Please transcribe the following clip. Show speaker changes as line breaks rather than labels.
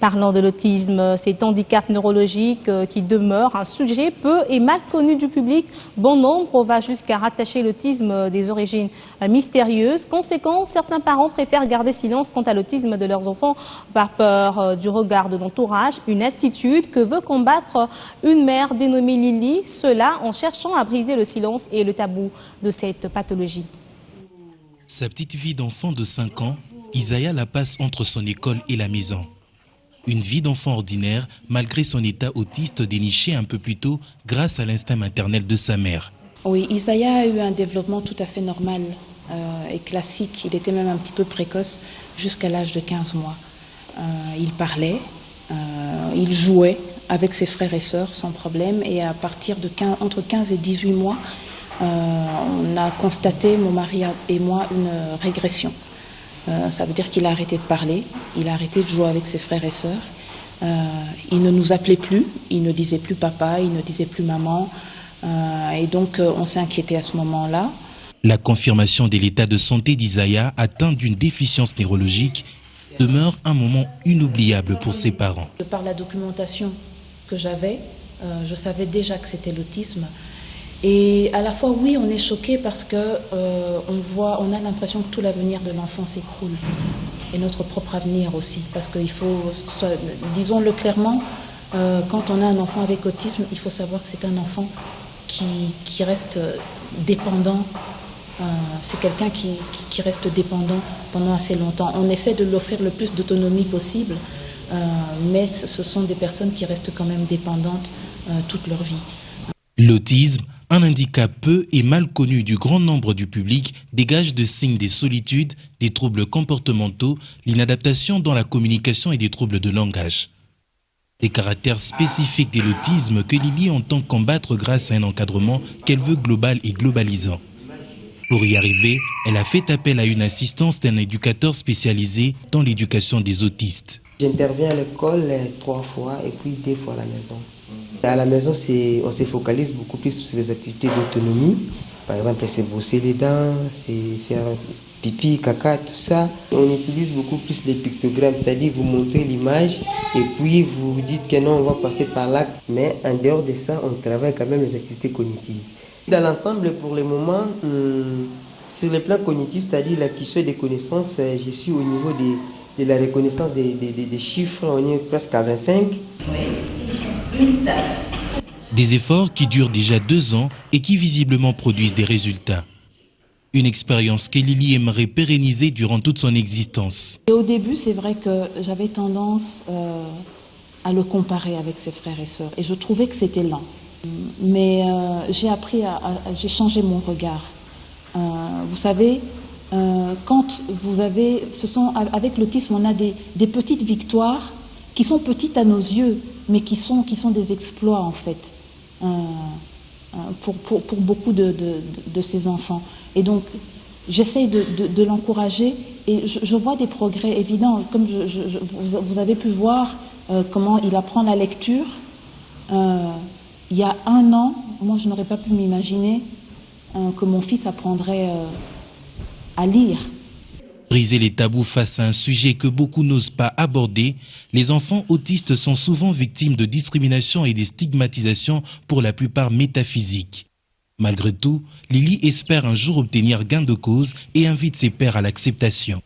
Parlant de l'autisme, cet handicap neurologique qui demeure un sujet peu et mal connu du public. Bon nombre va jusqu'à rattacher l'autisme des origines mystérieuses. Conséquence, certains parents préfèrent garder silence quant à l'autisme de leurs enfants par peur du regard de l'entourage. Une attitude que veut combattre une mère dénommée Lily. Cela en cherchant à briser le silence et le tabou de cette pathologie.
Sa petite vie d'enfant de 5 ans, Isaiah la passe entre son école et la maison. Une vie d'enfant ordinaire, malgré son état autiste déniché un peu plus tôt grâce à l'instinct maternel de sa mère.
Oui, Isaiah a eu un développement tout à fait normal et classique. Il était même un petit peu précoce jusqu'à l'âge de 15 mois. Il parlait, il jouait avec ses frères et sœurs sans problème. Et à partir de entre 15 et 18 mois, on a constaté, mon mari et moi, une régression. Ça veut dire qu'il a arrêté de parler, il a arrêté de jouer avec ses frères et sœurs. Il ne nous appelait plus, il ne disait plus papa, il ne disait plus maman. Et donc on s'est inquiété à ce moment-là.
La confirmation de l'état de santé d'Isaiah atteint d'une déficience neurologique demeure un moment inoubliable pour ses parents.
Par la documentation que j'avais, je savais déjà que c'était l'autisme. Et à la fois, oui, on est choqué parce que on a l'impression que tout l'avenir de l'enfant s'écroule. Et notre propre avenir aussi. Parce qu'il faut, disons-le clairement, quand on a un enfant avec autisme, il faut savoir que c'est un enfant qui reste dépendant. C'est quelqu'un qui reste dépendant pendant assez longtemps. On essaie de lui offrir le plus d'autonomie possible, mais ce sont des personnes qui restent quand même dépendantes toute leur vie.
L'autisme, un handicap peu et mal connu du grand nombre du public, dégage de signes de solitude, des troubles comportementaux, l'inadaptation dans la communication et des troubles de langage. Des caractères spécifiques de l'autisme que Lily entend combattre grâce à un encadrement qu'elle veut global et globalisant. Pour y arriver, elle a fait appel à une assistance d'un éducateur spécialisé dans l'éducation des autistes.
J'interviens à l'école 3 fois et puis 2 fois à la maison. À la maison, on se focalise beaucoup plus sur les activités d'autonomie. Par exemple, c'est brosser les dents, c'est faire pipi, caca, tout ça. On utilise beaucoup plus les pictogrammes, c'est-à-dire vous montrez l'image et puis vous dites que non, on va passer par l'acte. Mais en dehors de ça, on travaille quand même les activités cognitives. Dans l'ensemble, pour le moment, sur le plan cognitif, c'est-à-dire l'acquisition des connaissances, je suis au niveau de la reconnaissance des chiffres, on est presque à 25.
Oui. Une tasse.
Des efforts qui durent déjà 2 ans et qui visiblement produisent des résultats. Une expérience que Lily aimerait pérenniser durant toute son existence.
Et au début, c'est vrai que j'avais tendance à le comparer avec ses frères et sœurs. Et je trouvais que c'était lent. Mais j'ai appris j'ai changé mon regard. Vous savez, quand vous avez, avec l'autisme, on a des petites victoires qui sont petites à nos yeux, mais qui sont des exploits en fait, pour beaucoup de ces enfants. Et donc, j'essaye de l'encourager et je vois des progrès évidents. Comme vous avez pu voir comment il apprend la lecture. Il y a 1 an, moi je n'aurais pas pu m'imaginer que mon fils apprendrait à lire.
Briser les tabous face à un sujet que beaucoup n'osent pas aborder, les enfants autistes sont souvent victimes de discrimination et de stigmatisation pour la plupart métaphysiques. Malgré tout, Lily espère un jour obtenir gain de cause et invite ses pairs à l'acceptation.